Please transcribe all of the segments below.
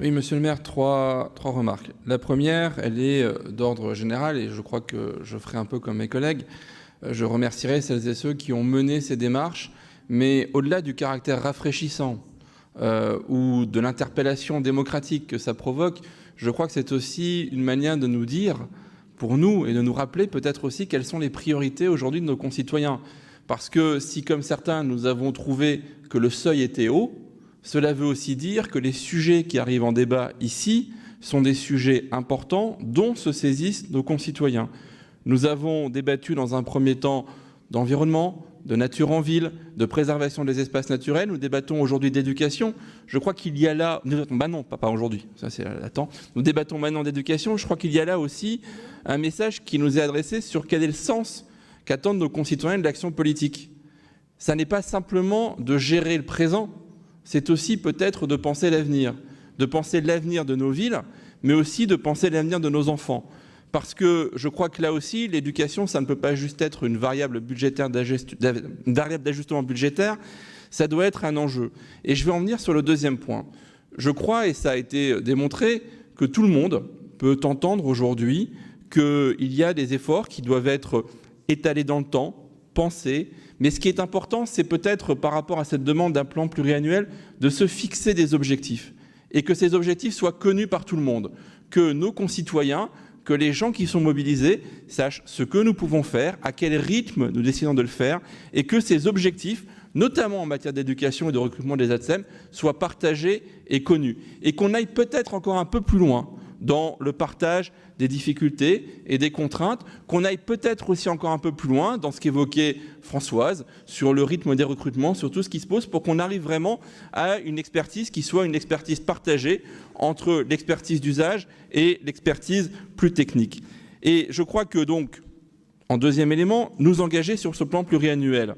Oui, monsieur le maire, trois remarques. La première, elle est d'ordre général et je crois que je ferai un peu comme mes collègues. Je remercierai celles et ceux qui ont mené ces démarches, mais au-delà du caractère rafraîchissant ou de l'interpellation démocratique que ça provoque, je crois que c'est aussi une manière de nous dire, pour nous, et de nous rappeler peut-être aussi quelles sont les priorités aujourd'hui de nos concitoyens. Parce que si, comme certains, nous avons trouvé que le seuil était haut, cela veut aussi dire que les sujets qui arrivent en débat ici sont des sujets importants dont se saisissent nos concitoyens. Nous avons débattu dans un premier temps d'environnement, de nature en ville, de préservation des espaces naturels. Nous débattons aujourd'hui d'éducation. Je crois qu'il y a là... non, pas aujourd'hui, ça c'est latent. Nous débattons maintenant d'éducation. Je crois qu'il y a là aussi un message qui nous est adressé sur quel est le sens qu'attendent nos concitoyens de l'action politique. Ça n'est pas simplement de gérer le présent, c'est aussi peut-être de penser l'avenir de nos villes, mais aussi de penser l'avenir de nos enfants. Parce que je crois que là aussi, l'éducation, ça ne peut pas juste être une variable d'ajustement budgétaire, ça doit être un enjeu. Et je vais en venir sur le deuxième point. Je crois, et ça a été démontré, que tout le monde peut entendre aujourd'hui qu'il y a des efforts qui doivent être étalés dans le temps, pensés. Mais ce qui est important, c'est peut-être par rapport à cette demande d'un plan pluriannuel, de se fixer des objectifs et que ces objectifs soient connus par tout le monde, que nos concitoyens, que les gens qui sont mobilisés sachent ce que nous pouvons faire, à quel rythme nous décidons de le faire, et que ces objectifs, notamment en matière d'éducation et de recrutement des ATSEM, soient partagés et connus. Et qu'on aille peut-être encore un peu plus loin dans le partage des difficultés et des contraintes, qu'on aille peut-être aussi encore un peu plus loin dans ce qu'évoquait Françoise sur le rythme des recrutements, sur tout ce qui se pose, pour qu'on arrive vraiment à une expertise qui soit une expertise partagée entre l'expertise d'usage et l'expertise plus technique. Et je crois que donc, en deuxième élément, nous engager sur ce plan pluriannuel.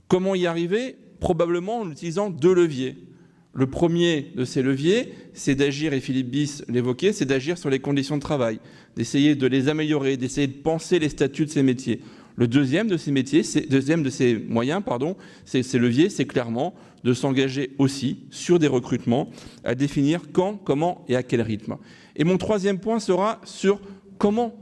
Comment y arriver? Probablement en utilisant deux leviers. Le premier de ces leviers, c'est d'agir, et Philippe Bis l'évoquait, c'est d'agir sur les conditions de travail, d'essayer de les améliorer, d'essayer de penser les statuts de ces métiers. Le deuxième de ces moyens, ces leviers, c'est clairement de s'engager aussi sur des recrutements, à définir quand, comment et à quel rythme. Et mon troisième point sera sur comment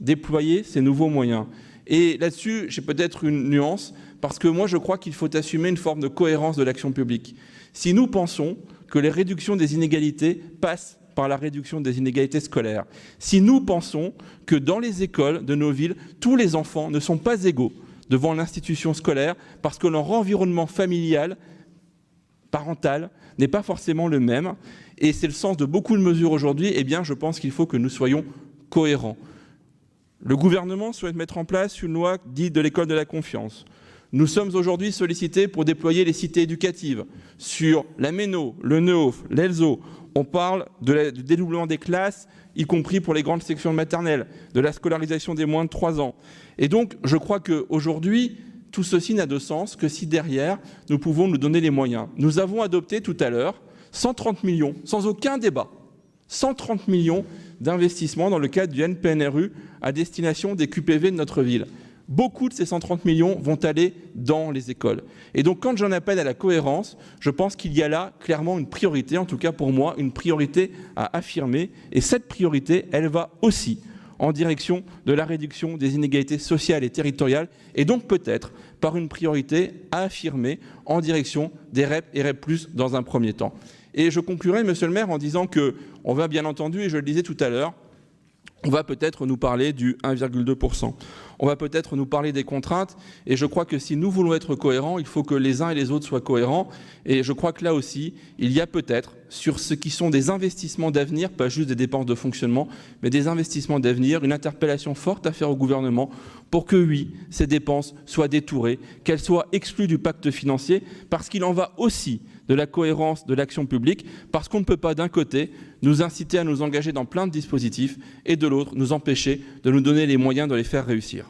déployer ces nouveaux moyens. Et là-dessus, j'ai peut-être une nuance, parce que moi, je crois qu'il faut assumer une forme de cohérence de l'action publique. Si nous pensons que les réductions des inégalités passent par la réduction des inégalités scolaires, si nous pensons que dans les écoles de nos villes, tous les enfants ne sont pas égaux devant l'institution scolaire parce que leur environnement familial, parental, n'est pas forcément le même, et c'est le sens de beaucoup de mesures aujourd'hui, eh bien, je pense qu'il faut que nous soyons cohérents. Le gouvernement souhaite mettre en place une loi dite de l'école de la confiance. Nous sommes aujourd'hui sollicités pour déployer les cités éducatives sur la Méno, le Neuf, l'Elzo. On parle du dédoublement des classes, y compris pour les grandes sections maternelles, de la scolarisation des moins de 3 ans. Et donc, je crois qu'aujourd'hui, tout ceci n'a de sens que si derrière, nous pouvons nous donner les moyens. Nous avons adopté tout à l'heure 130 millions, sans aucun débat, 130 millions d'investissements dans le cadre du NPNRU à destination des QPV de notre ville. Beaucoup de ces 130 millions vont aller dans les écoles. Et donc, quand j'en appelle à la cohérence, je pense qu'il y a là clairement une priorité, en tout cas pour moi, une priorité à affirmer. Et cette priorité, elle va aussi en direction de la réduction des inégalités sociales et territoriales, et donc peut-être par une priorité à affirmer en direction des REP et REP+, dans un premier temps. Et je conclurai, monsieur le maire, en disant qu'on va bien entendu, et je le disais tout à l'heure, on va peut-être nous parler du 1,2%. On va peut-être nous parler des contraintes. Et je crois que si nous voulons être cohérents, il faut que les uns et les autres soient cohérents. Et je crois que là aussi, il y a peut-être, sur ce qui sont des investissements d'avenir, pas juste des dépenses de fonctionnement, mais des investissements d'avenir, une interpellation forte à faire au gouvernement pour que, oui, ces dépenses soient détourées, qu'elles soient exclues du pacte financier, parce qu'il en va aussi de la cohérence de l'action publique, parce qu'on ne peut pas, d'un côté, nous inciter à nous engager dans plein de dispositifs et de l'autre, nous empêcher de nous donner les moyens de les faire réussir.